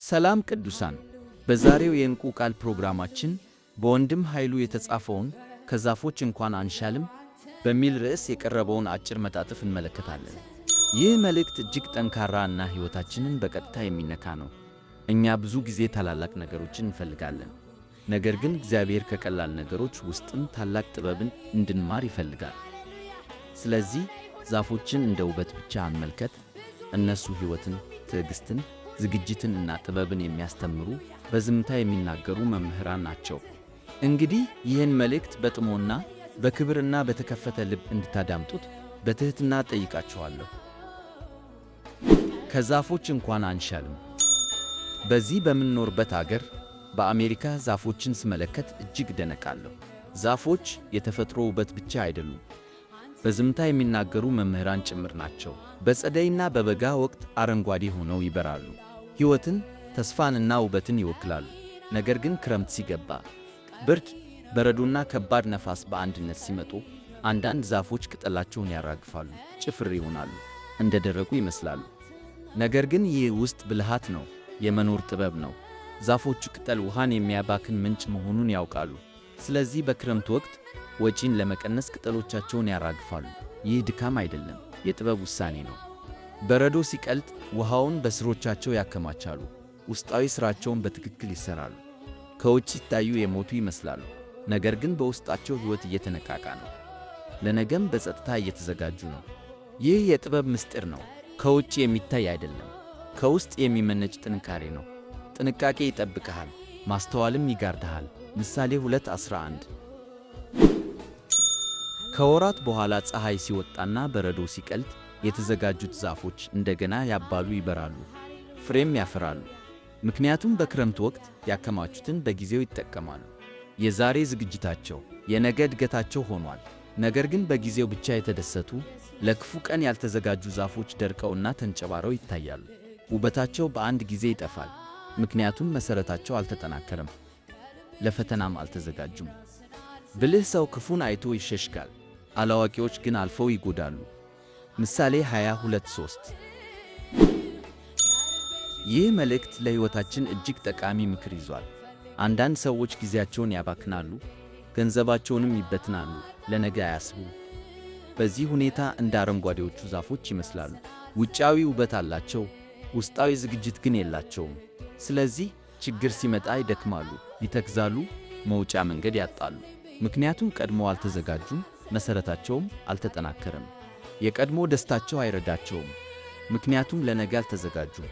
ሰላም ቅዱሳን፣ በዛሬው የዕንቁ ቃል ፕሮግራማችን በወንድም ኃይሉ የተጻፈውን ከዛፎች እንኳን አንሻልም በሚል ርዕስ የቀረበውን አጭር መጣጥፍ እንመለከታለን። ይህ መልእክት እጅግ ጠንካራ እና ሕይወታችንን በቀጥታ የሚነካ ነው። እኛ ብዙ ጊዜ ታላላቅ ነገሮችን እንፈልጋለን፣ ነገር ግን እግዚአብሔር ከቀላል ነገሮች ውስጥም ታላቅ ጥበብን እንድንማር ይፈልጋል። ስለዚህ ዛፎችን እንደ ውበት ብቻ አንመልከት። እነሱ ሕይወትን፣ ትዕግሥትን፣ ዝግጅትን እና ጥበብን የሚያስተምሩ በዝምታ የሚናገሩ መምህራን ናቸው። እንግዲህ ይህን መልእክት በጥሞና በክብርና በተከፈተ ልብ እንድታዳምጡት በትሕትና ጠይቃችኋለሁ። ከዛፎች እንኳን አንሻልም። በዚህ በምንኖርበት አገር በአሜሪካ ዛፎችን ስመለከት እጅግ እደነቃለሁ። ዛፎች የተፈጥሮ ውበት ብቻ አይደሉም፣ በዝምታ የሚናገሩ መምህራን ጭምር ናቸው። በጸደይና በበጋ ወቅት አረንጓዴ ሆነው ይበራሉ፣ ሕይወትን፣ ተስፋንና ውበትን ይወክላሉ። ነገር ግን ክረምት ሲገባ ብርድ፣ በረዶና ከባድ ነፋስ በአንድነት ሲመጡ አንዳንድ ዛፎች ቅጠላቸውን ያራግፋሉ፣ ጭፍር ይሆናሉ፣ እንደ ደረቁ ይመስላሉ። ነገር ግን ይህ ውስጥ ብልሃት ነው፣ የመኖር ጥበብ ነው። ዛፎቹ ቅጠል ውሃን የሚያባክን ምንጭ መሆኑን ያውቃሉ። ስለዚህ በክረምት ወቅት ወጪን ለመቀነስ ቅጠሎቻቸውን ያራግፋሉ። ይህ ድካም አይደለም፣ የጥበብ ውሳኔ ነው። በረዶ ሲቀልጥ ውሃውን በሥሮቻቸው ያከማቻሉ፣ ውስጣዊ ሥራቸውን በትክክል ይሠራሉ። ከውጭ ሲታዩ የሞቱ ይመስላሉ፣ ነገር ግን በውስጣቸው ሕይወት እየተነቃቃ ነው፣ ለነገም በጸጥታ እየተዘጋጁ ነው። ይህ የጥበብ ምስጢር ነው፣ ከውጭ የሚታይ አይደለም፣ ከውስጥ የሚመነጭ ጥንካሬ ነው። ጥንቃቄ ይጠብቅሃል፣ ማስተዋልም ይጋርድሃል። ምሳሌ 2:11 ከወራት በኋላ ፀሐይ ሲወጣና በረዶ ሲቀልጥ የተዘጋጁት ዛፎች እንደገና ያብባሉ፣ ይበራሉ፣ ፍሬም ያፈራሉ። ምክንያቱም በክረምት ወቅት ያከማቹትን በጊዜው ይጠቀማሉ። የዛሬ ዝግጅታቸው የነገ እድገታቸው ሆኗል። ነገር ግን በጊዜው ብቻ የተደሰቱ ለክፉ ቀን ያልተዘጋጁ ዛፎች ደርቀውና ተንጨባረው ይታያሉ። ውበታቸው በአንድ ጊዜ ይጠፋል፣ ምክንያቱም መሠረታቸው አልተጠናከረም፣ ለፈተናም አልተዘጋጁም። ብልህ ሰው ክፉን አይቶ ይሸሽጋል፣ አላዋቂዎች ግን አልፈው ይጎዳሉ። ምሳሌ 22:3 ይህ መልእክት ለሕይወታችን እጅግ ጠቃሚ ምክር ይዟል። አንዳንድ ሰዎች ጊዜያቸውን ያባክናሉ፣ ገንዘባቸውንም ይበትናሉ፣ ለነገ አያስቡም። በዚህ ሁኔታ እንደ አረንጓዴዎቹ ዛፎች ይመስላሉ። ውጫዊ ውበት አላቸው፣ ውስጣዊ ዝግጅት ግን የላቸውም። ስለዚህ ችግር ሲመጣ ይደክማሉ፣ ይተክዛሉ፣ መውጫ መንገድ ያጣሉ። ምክንያቱም ቀድሞ አልተዘጋጁም፣ መሠረታቸውም አልተጠናከረም። የቀድሞ ደስታቸው አይረዳቸውም፣ ምክንያቱም ለነገ አልተዘጋጁም።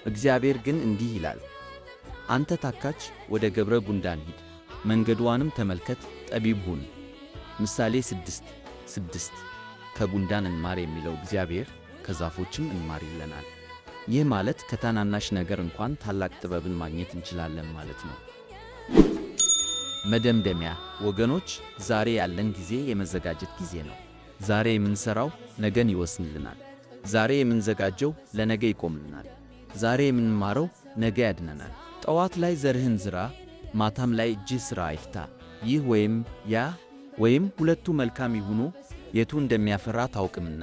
እግዚአብሔር ግን እንዲህ ይላል፣ አንተ ታካች ወደ ገብረ ጉንዳን ሂድ፣ መንገዷንም ተመልከት፣ ጠቢብ ሁን። ምሳሌ 6:6 ከጉንዳን እንማር የሚለው እግዚአብሔር ከዛፎችም እንማር ይለናል። ይህ ማለት ከታናናሽ ነገር እንኳን ታላቅ ጥበብን ማግኘት እንችላለን ማለት ነው። መደምደሚያ ወገኖች፣ ዛሬ ያለን ጊዜ የመዘጋጀት ጊዜ ነው። ዛሬ የምንሠራው ነገን ይወስንልናል። ዛሬ የምንዘጋጀው ለነገ ይቆምልናል። ዛሬ የምንማረው ነገ ያድነናል። ጠዋት ላይ ዘርህን ዝራ፣ ማታም ላይ እጅህ ሥራ አይፍታ። ይህ ወይም ያ ወይም ሁለቱ መልካም ይሁኑ፣ የቱ እንደሚያፈራ ታውቅምና።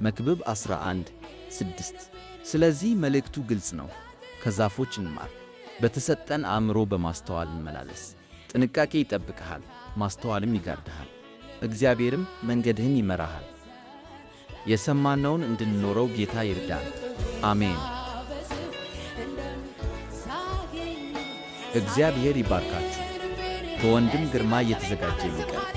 መክብብ 11:6 ስለዚህ መልእክቱ ግልጽ ነው። ከዛፎች እንማር። በተሰጠን አእምሮ በማስተዋል እንመላለስ። ጥንቃቄ ይጠብቅሃል፣ ማስተዋልም ይጋርድሃል። እግዚአብሔርም መንገድህን ይመራሃል። የሰማነውን እንድንኖረው ጌታ ይርዳን። አሜን። እግዚአብሔር ይባርካችሁ። በወንድም ግርማ እየተዘጋጀ የሚቀርብ